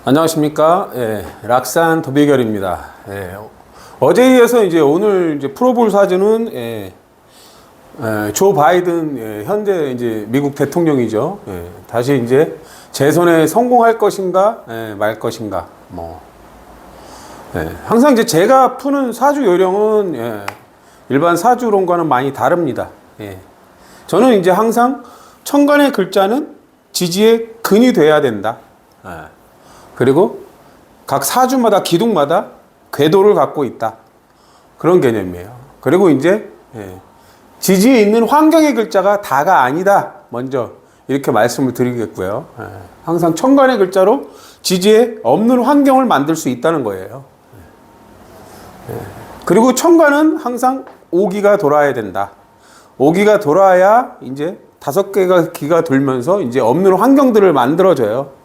안녕하십니까. 락산 도비결입니다. 어제에 이어서 이제 오늘 이제 풀어볼 사주는 조 바이든 현재 이제 미국 대통령이죠. 다시 이제 재선에 성공할 것인가 말 것인가 항상 이제 제가 푸는 사주 요령은 일반 사주론과는 많이 다릅니다. 저는 이제 항상 천간의 글자는 지지의 근이 돼야 된다. 그리고 각 사주마다 기둥마다 궤도를 갖고 있다. 그런 개념이에요. 그리고 이제 지지에 있는 환경의 글자가 다가 아니다. 먼저 이렇게 말씀을 드리겠고요. 항상 천간의 글자로 지지에 없는 환경을 만들 수 있다는 거예요. 그리고 천간은 항상 오기가 돌아야 된다. 오기가 돌아야 이제 5개가 기가 돌면서 이제 없는 환경들을 만들어줘요.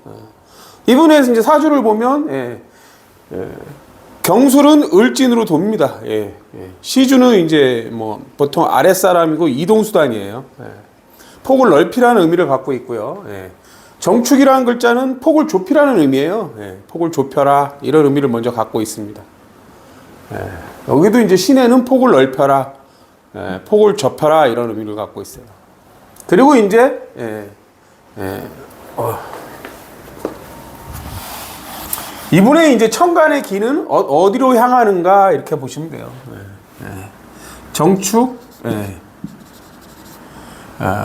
이분에서 이제 사주를 보면 경술은 을진으로 돕니다. 시주는 이제 뭐 보통 아랫사람이고 이동수단이에요. 폭을 넓히라는 의미를 갖고 있고요. 정축이라는 글자는 폭을 좁히라는 의미예요. 폭을 좁혀라 이런 의미를 먼저 갖고 있습니다. 여기도 이제 신에는 폭을 넓혀라, 폭을 좁혀라 이런 의미를 갖고 있어요. 그리고 이제 이분의 이제 천간의 기는 어디로 향하는가 이렇게 보시면 돼요. 정축,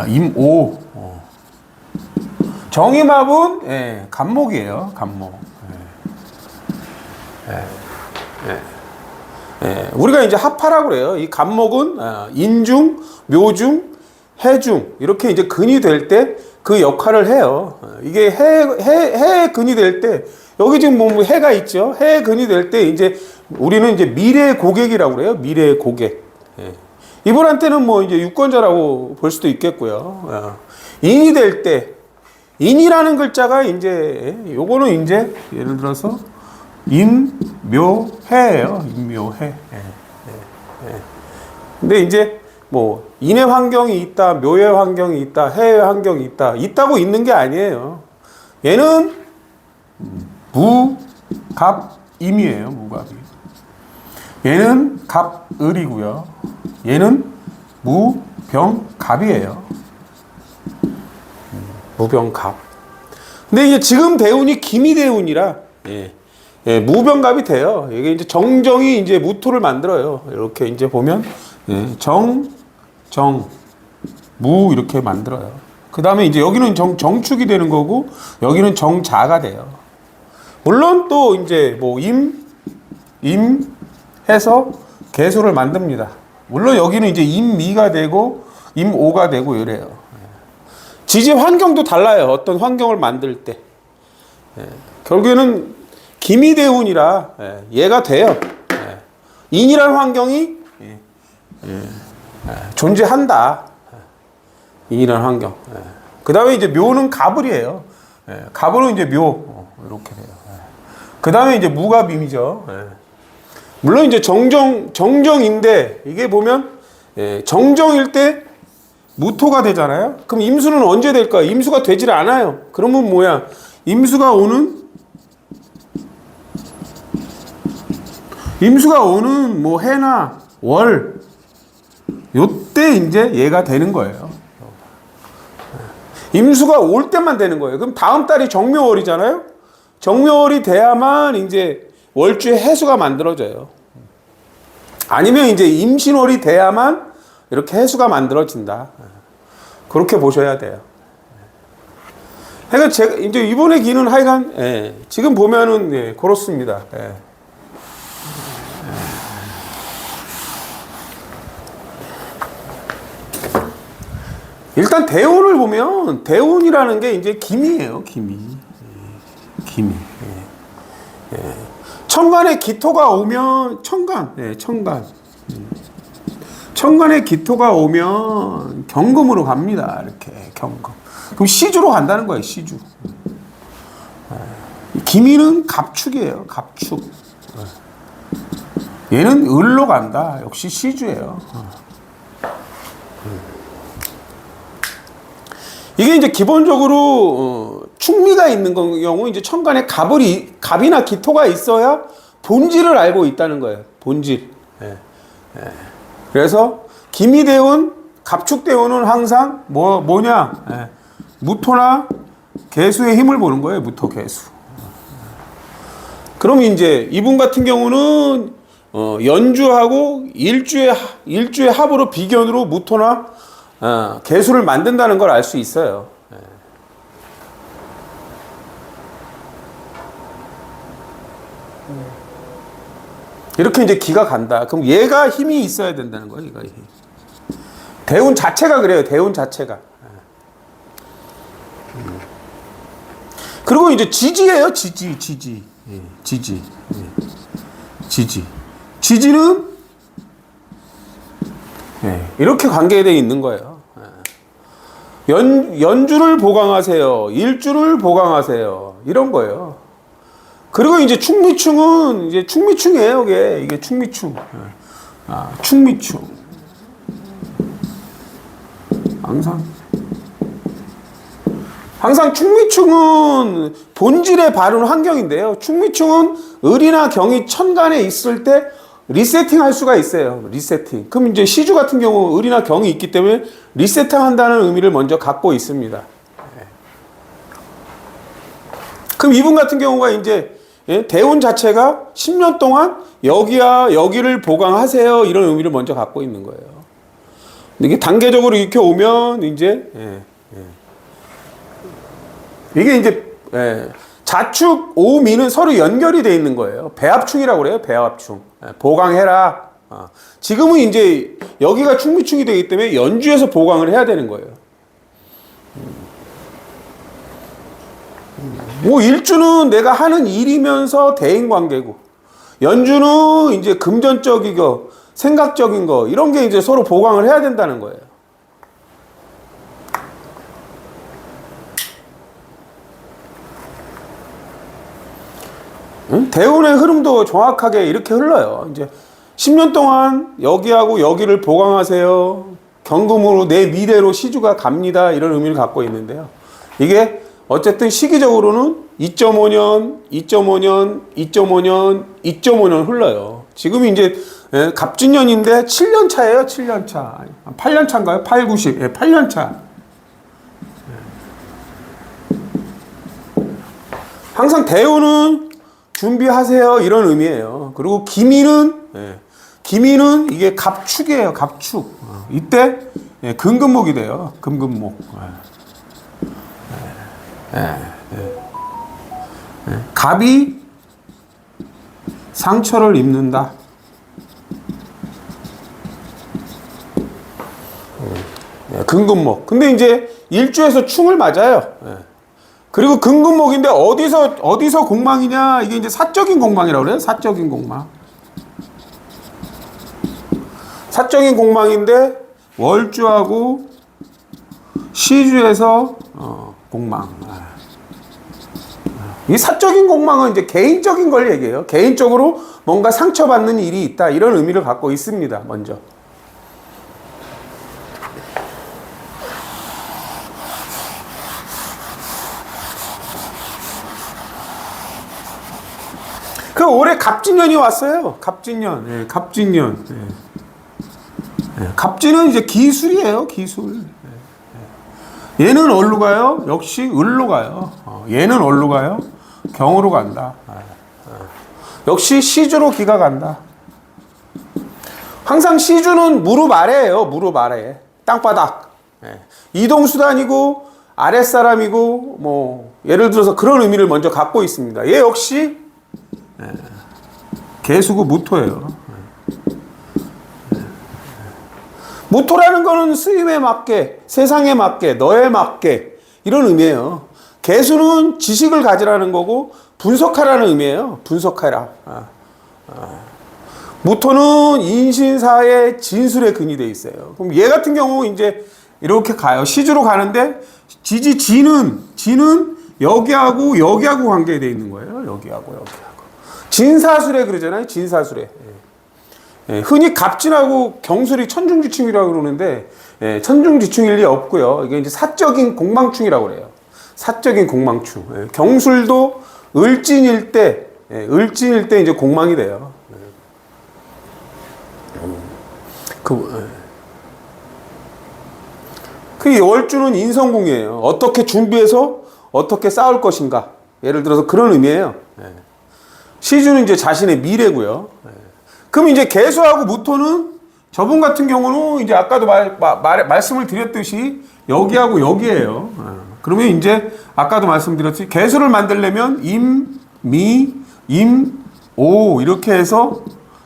임오, 정임합은 간목이에요. 간목. 우리가 이제 합하라고 그래요. 이 간목은 인중, 묘중, 해중 이렇게 이제 근이 될 때 그 역할을 해요. 이게 해의 근이 될 때 여기 지금 뭐 해가 있죠. 해의 근이 될 때 이제 우리는 이제 미래의 고객이라고 그래요. 미래의 고객. 이분한테는 뭐 이제 유권자라고 볼 수도 있겠고요. 인이 될 때 인이라는 글자가 이제 요거는 이제 예를 들어서 인묘해예요. 인묘해. 근데 이제 뭐 인의 환경이 있다, 묘의 환경이 있다, 해의 환경이 있다고 있는 게 아니에요. 얘는 무갑임이에요. 무갑이. 얘는 갑을이고요. 얘는 무병갑이에요. 무병갑. 근데 이제 지금 대운이 기미대운이라 무병갑이 돼요. 이게 이제 정정이 이제 무토를 만들어요. 이렇게 이제 보면 무 이렇게 만들어요. 그 다음에 이제 여기는 정축이 되는 거고 여기는 정자가 돼요. 물론 또 이제 뭐 임 해서 개수를 만듭니다. 물론 여기는 이제 임미가 되고 임오가 되고 이래요. 지지 환경도 달라요. 어떤 환경을 만들 때. 결국에는 기미대운이라 얘가 돼요. 인이라는 환경이 존재한다. 인이라는 환경. 그 다음에 이제 묘는 가불이에요. 가불은 이제 묘. 이렇게 돼요. 그 다음에 이제 무갑임이죠. 물론 이제 정정인데 이게 보면 정정일 때 무토가 되잖아요. 그럼 임수는 언제 될까요? 임수가 되질 않아요. 그러면 뭐야? 임수가 오는 뭐 해나 월 요때 이제 얘가 되는 거예요. 임수가 올 때만 되는 거예요. 그럼 다음 달이 정묘월이잖아요. 정묘월이 돼야만 이제 월주의 해수가 만들어져요. 아니면 이제 임신월이 돼야만 이렇게 해수가 만들어진다. 그렇게 보셔야 돼요. 그러니까 제가 이제 이번의 기는 하여간 지금 보면은 그렇습니다. 일단 대운을 보면 대운이라는 게 이제 기미예요. 기미. 천간에 기토가 오면 천간에 기토가 오면 경금으로 갑니다. 이렇게 경금. 그럼 시주로 간다는 거예요. 시주. 기미는 갑축이에요. 갑축. 얘는 을로 간다. 역시 시주예요. 이게 이제 기본적으로 충미가 있는 경우 이제 천간에 갑이나 기토가 있어야 본질을 알고 있다는 거예요. 본질. 예. 예. 그래서 기미대운, 갑축대운은 항상 뭐냐? 예. 무토나 개수의 힘을 보는 거예요. 무토, 개수. 그럼 이제 이분 같은 경우는 연주하고 일주의 합으로 비견으로 무토나 개수를 만든다는 걸 알 수 있어요. 이렇게 이제 기가 간다. 그럼 얘가 힘이 있어야 된다는 거예요. 얘가 힘. 대운 자체가 그래요. 대운 자체가. 그리고 이제 지지예요. 지지. 지지는 이렇게 관계되어 있는 거예요. 연주를 보강하세요. 일주를 보강하세요. 이런 거예요. 그리고 이제 충미충은 이제 충미충이에요. 이게 충미충. 충미충. 항상 충미충은 본질에 바른 환경인데요. 충미충은 을이나 경이 천간에 있을 때 리세팅 할 수가 있어요. 리세팅. 그럼 이제 시주 같은 경우 을이나 경이 있기 때문에 리세팅 한다는 의미를 먼저 갖고 있습니다. 그럼 이분 같은 경우가 이제 대운 자체가 10년 동안 여기와 여기를 보강하세요. 이런 의미를 먼저 갖고 있는 거예요. 이게 단계적으로 이렇게 오면 이제 이게 이제 자축, 오미는 서로 연결이 되어 있는 거예요. 배합충이라고 그래요. 배합충. 보강해라. 지금은 이제 여기가 충미충이 되기 때문에 연주에서 보강을 해야 되는 거예요. 뭐 일주는 내가 하는 일이면서 대인관계고, 연주는 이제 금전적이고 생각적인 거 이런 게 이제 서로 보강을 해야 된다는 거예요. 대운의 흐름도 정확하게 이렇게 흘러요. 이제 10년 동안 여기하고 여기를 보강하세요. 경금으로 내 미래로 시주가 갑니다. 이런 의미를 갖고 있는데요. 이게 어쨌든 시기적으로는 2.5년, 2.5년, 2.5년, 2.5년 흘러요. 지금이 이제 갑진년인데 7년 차예요. 7년 차. 8년 차인가요? 8, 90. 8년 차. 항상 대운은 준비하세요. 이런 의미예요. 그리고 기미는 이게 갑축이에요. 갑축. 이때 금금목이 돼요. 금금목. 갑이 상처를 입는다. 금금목. 근데 이제 일주에서 충을 맞아요. 그리고 금금목인데 어디서 공망이냐? 이게 이제 사적인 공망이라고 그래요. 사적인 공망. 사적인 공망인데 월주하고 시주에서 공망. 이 사적인 공망은 이제 개인적인 걸 얘기해요. 개인적으로 뭔가 상처받는 일이 있다. 이런 의미를 갖고 있습니다. 먼저. 그 올해 갑진년이 왔어요. 갑진년. 갑진년. 갑진은 이제 기술이에요. 기술. 얘는 어디로 가요? 역시 을로 가요. 얘는 어디로 가요? 경으로 간다. 역시 시주로 기가 간다. 항상 시주는 무릎 아래예요. 무릎 아래. 땅바닥. 이동수단이고 아랫사람이고 뭐 예를 들어서 그런 의미를 먼저 갖고 있습니다. 얘 역시 개수고 무토예요. 무토라는 거는 쓰임에 맞게, 세상에 맞게, 너에 맞게 이런 의미예요. 개수는 지식을 가지라는 거고 분석하라는 의미예요. 분석해라. 무토는 인신사의 진술에 근이 돼 있어요. 그럼 얘 같은 경우 이제 이렇게 가요. 시주로 가는데 지는 여기하고 관계되어 있는 거예요. 여기하고. 진사술에 그러잖아요. 진사술에. 흔히 갑진하고 경술이 천중지충이라고 그러는데 천중지충일 리 없고요. 이게 이제 사적인 공망충이라고 그래요. 사적인 공망충. 예. 경술도 을진일 때, 예. 을진일 때 이제 공망이 돼요. 예. 그 월주는 인성궁이에요. 어떻게 준비해서 어떻게 싸울 것인가. 예를 들어서 그런 의미예요. 예. 시주는 이제 자신의 미래고요. 예. 그럼 이제 개수하고 무토는 저분 같은 경우는 이제 아까도 말씀을 드렸듯이 여기하고 여기에요. 그러면 이제 아까도 말씀드렸듯이 개수를 만들려면 임, 미, 임, 오 이렇게 해서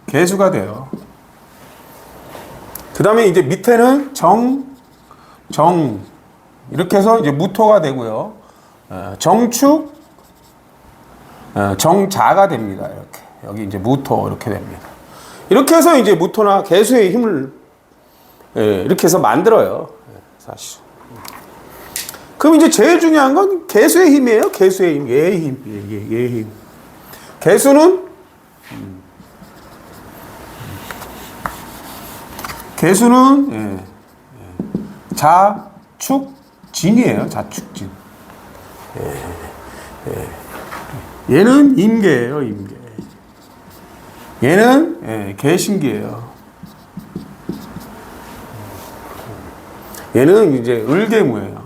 개수가 돼요. 그 다음에 이제 밑에는 정 이렇게 해서 이제 무토가 되고요. 정축, 정자가 됩니다. 이렇게 여기 이제 무토 이렇게 됩니다. 이렇게 해서 이제 무토나 개수의 힘을 이렇게 해서 만들어요. 사실. 그럼 이제 제일 중요한 건 개수의 힘이에요. 개수의 힘, 얘의 힘, 얘의 힘. 개수는 자축진이에요. 자축진. 얘는 임계예요. 임계. 얘는 개신기예요. 얘는 이제 을계무예요.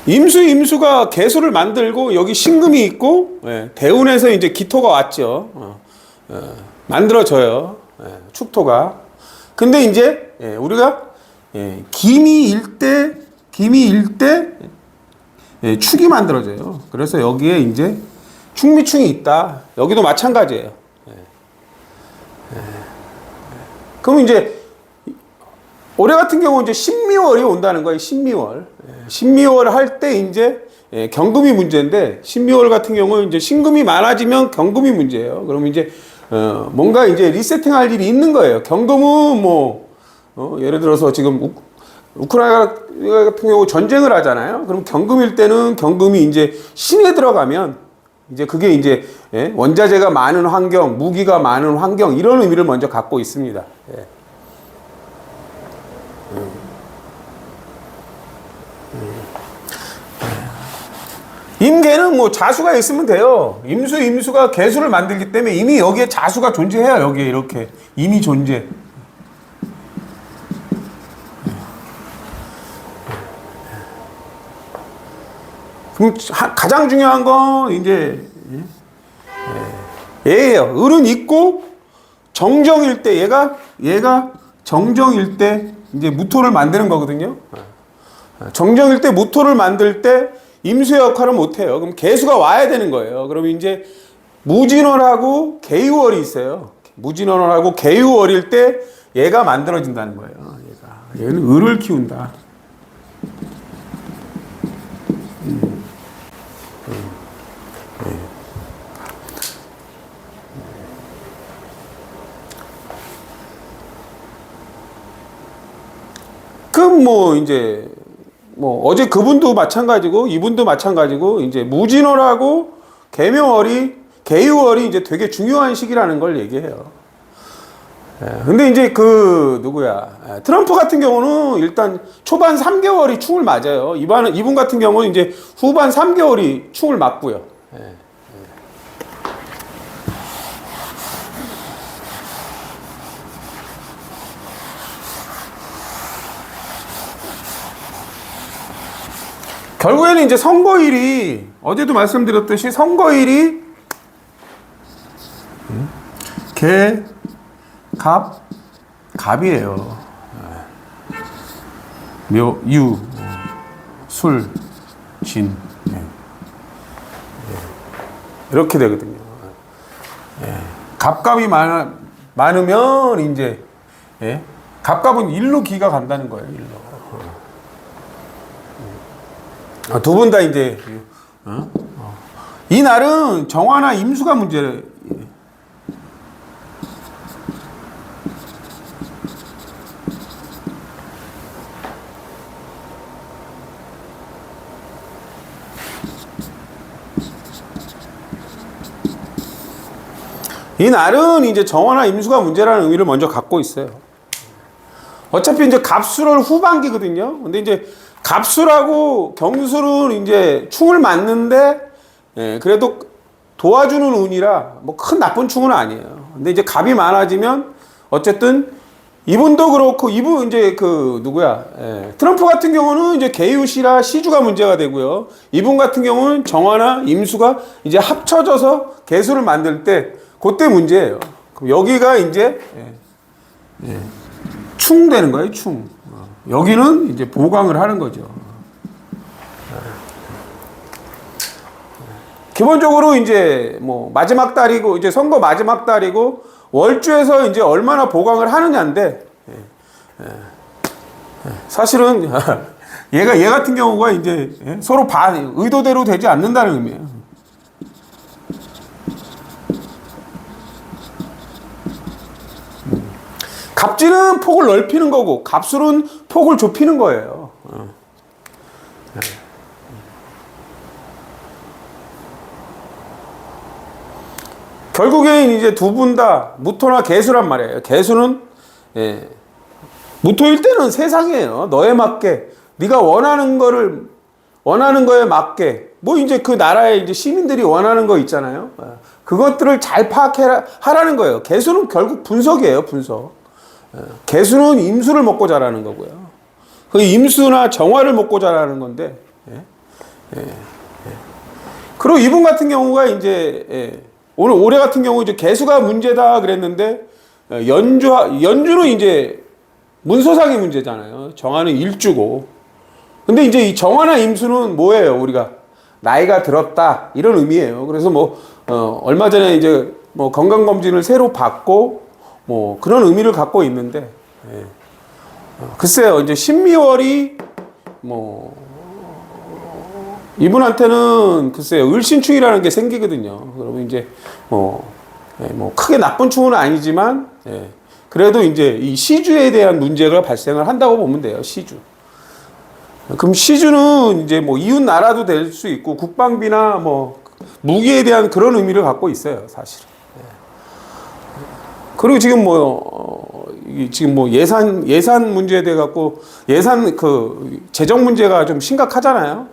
임수가 개수를 만들고 여기 신금이 있고 대운에서 이제 기토가 왔죠. 만들어져요. 축토가. 근데 이제 우리가 기미일 때 축이 만들어져요. 그래서 여기에 이제 축미충이 있다. 여기도 마찬가지예요. 그럼 이제 올해 같은 경우 이제 신미월이 온다는 거예요. 신미월 할 때 이제 경금이 문제인데 신미월 같은 경우는 이제 신금이 많아지면 경금이 문제예요. 그러면 이제 뭔가 이제 리세팅할 일이 있는 거예요. 경금은 뭐 예를 들어서 지금 우크라이나 같은 경우 전쟁을 하잖아요. 그럼 경금일 때는 경금이 이제 신에 들어가면 이제 그게 이제 원자재가 많은 환경, 무기가 많은 환경 이런 의미를 먼저 갖고 있습니다. 임계는 뭐 자수가 있으면 돼요. 임수가 개수를 만들기 때문에 이미 여기에 자수가 존재해요. 여기에 이렇게 이미 존재. 그럼 가장 중요한 건 이제 얘예요. 을은 있고 정정일 때 얘가 정정일 때 이제 무토를 만드는 거거든요. 정정일 때 무토를 만들 때 임수의 역할을 못해요. 그럼 개수가 와야 되는 거예요. 그럼 이제 무진월하고 개유월이 있어요. 무진월하고 개유월일 때 얘가 만들어진다는 거예요. 얘는 을을 키운다. 그럼 뭐 이제 어제 그분도 마찬가지고 이분도 마찬가지고 이제 무진월하고 개유월이 이제 되게 중요한 시기라는 걸 얘기해요. 근데 이제 트럼프 같은 경우는 일단 초반 3개월이 충을 맞아요. 이분 같은 경우는 이제 후반 3개월이 충을 맞고요. 결국에는 이제 선거일이 어제도 말씀드렸듯이 선거일이 갑이에요. 유, 술, 진 이렇게 되거든요. 갑갑이 많으면 이제 갑갑은 일로 기가 간다는 거예요. 일로. 두 분 다 이제 이 날은 정화나 임수가 문제예요. 이 날은 이제 정화나 임수가 문제라는 의미를 먼저 갖고 있어요. 어차피 이제 갑술월 후반기거든요. 근데 이제 갑술하고 경술은 이제 충을 맞는데, 예, 그래도 도와주는 운이라 뭐 큰 나쁜 충은 아니에요. 근데 이제 갑이 많아지면 어쨌든 이분도 그렇고, 이분 이제 그 누구야, 예, 트럼프 같은 경우는 이제 개유시라 시주가 문제가 되고요. 이분 같은 경우는 정화나 임수가 이제 합쳐져서 개수를 만들 때 그때 문제예요. 그럼 여기가 이제 충 되는 거예요, 충. 여기는 이제 보강을 하는 거죠. 기본적으로 이제 뭐 마지막 달이고, 이제 선거 마지막 달이고, 월주에서 이제 얼마나 보강을 하느냐인데, 사실은 얘 같은 경우가 이제 서로 의도대로 되지 않는다는 의미예요. 갑질은 폭을 넓히는 거고, 갑술은 폭을 좁히는 거예요. 결국엔 이제 두 분 다 무토나 개수란 말이에요. 개수는 무토일 때는 세상이에요. 너에 맞게, 네가 원하는 거에 맞게, 뭐 이제 그 나라의 이제 시민들이 원하는 거 있잖아요. 그것들을 잘 하라는 거예요. 개수는 결국 분석이에요, 분석. 개수는 임수를 먹고 자라는 거고요. 그 임수나 정화를 먹고 자라는 건데, 그리고 이분 같은 경우가 이제 올해 같은 경우 이제 개수가 문제다 그랬는데, 연주는 이제 문서상의 문제잖아요. 정화는 일주고. 근데 이제 이 정화나 임수는 뭐예요? 우리가 나이가 들었다 이런 의미예요. 그래서 뭐 얼마 전에 이제 뭐 건강검진을 새로 받고 뭐 그런 의미를 갖고 있는데, 글쎄요, 이제 신미월이 뭐 이분한테는 글쎄요, 을신충이라는 게 생기거든요. 그러면 이제 뭐 크게 나쁜 충은 아니지만, 그래도 이제 이 시주에 대한 문제가 발생을 한다고 보면 돼요. 시주. 그럼 시주는 이제 뭐 이웃 나라도 될 수 있고, 국방비나 뭐 무기에 대한 그런 의미를 갖고 있어요, 사실은. 그리고 지금 뭐 예산 문제에 대해 갖고, 예산 재정 문제가 좀 심각하잖아요.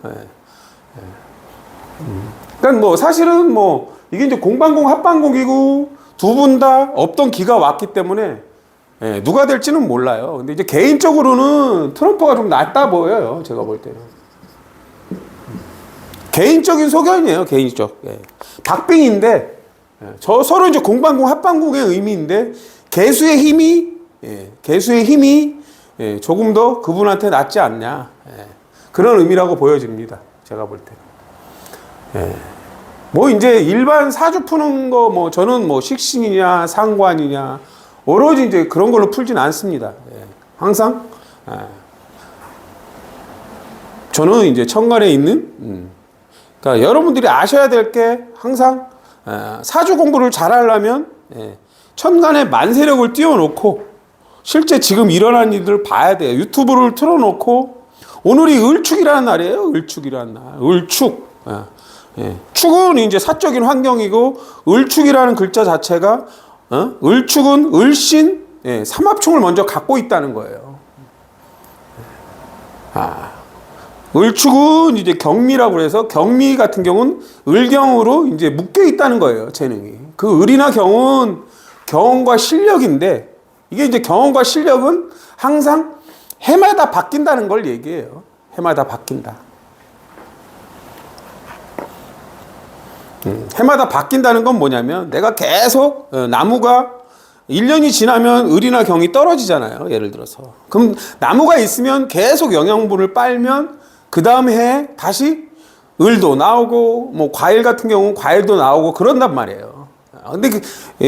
그러니까 뭐 사실은 뭐 이게 이제 공방공 합방공이고, 두 분 다 없던 기가 왔기 때문에 누가 될지는 몰라요. 근데 이제 개인적으로는 트럼프가 좀 낫다 보여요, 제가 볼 때는. 개인적인 소견이에요, 개인적. 박빙인데, 서로 이제 공방공 합방공의 의미인데, 개수의 힘이 조금 더 그분한테 낫지 않냐, 그런 의미라고 보여집니다, 제가 볼 때는. 뭐 이제 일반 사주 푸는 거, 뭐 저는 뭐 식신이냐 상관이냐 오로지 이제 그런 걸로 풀진 않습니다. 항상 저는 이제 천간에 있는, 그러니까 여러분들이 아셔야 될 게, 항상 사주 공부를 잘 하려면 천간에 만세력을 띄워놓고 실제 지금 일어난 일들을 봐야 돼요. 유튜브를 틀어놓고, 오늘이 을축이라는 날이에요. 을축이라는 날. 을축. 축은 이제 사적인 환경이고, 을축이라는 글자 자체가, 을축은 을신, 삼합충을 먼저 갖고 있다는 거예요. 을축은 이제 경미라고 해서, 경미 같은 경우는 을경으로 이제 묶여 있다는 거예요, 재능이. 그 을이나 경은 경험과 실력인데, 이게 이제 경험과 실력은 항상 해마다 바뀐다는 걸 얘기해요. 해마다 바뀐다. 해마다 바뀐다는 건 뭐냐면, 내가 계속 나무가 1년이 지나면 을이나 경이 떨어지잖아요, 예를 들어서. 그럼 나무가 있으면 계속 영양분을 빨면 그 다음 해에 다시 을도 나오고, 뭐 과일 같은 경우는 과일도 나오고 그런단 말이에요. 근데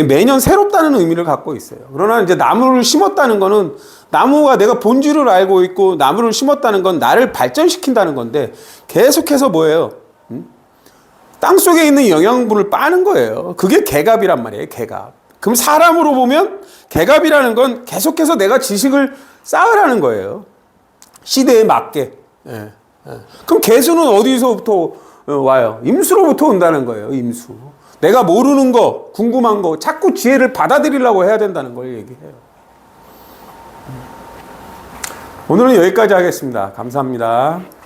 매년 새롭다는 의미를 갖고 있어요. 그러나 이제 나무를 심었다는 거는, 나무가 내가 본질을 알고 있고, 나무를 심었다는 건 나를 발전시킨다는 건데, 계속해서 뭐예요? 땅 속에 있는 영양분을 빠는 거예요. 그게 개갑이란 말이에요, 개갑. 그럼 사람으로 보면 개갑이라는 건 계속해서 내가 지식을 쌓으라는 거예요. 시대에 맞게. 그럼 개수는 어디서부터 와요? 임수로부터 온다는 거예요, 임수. 내가 모르는 거, 궁금한 거, 자꾸 지혜를 받아들이려고 해야 된다는 걸 얘기해요. 오늘은 여기까지 하겠습니다. 감사합니다.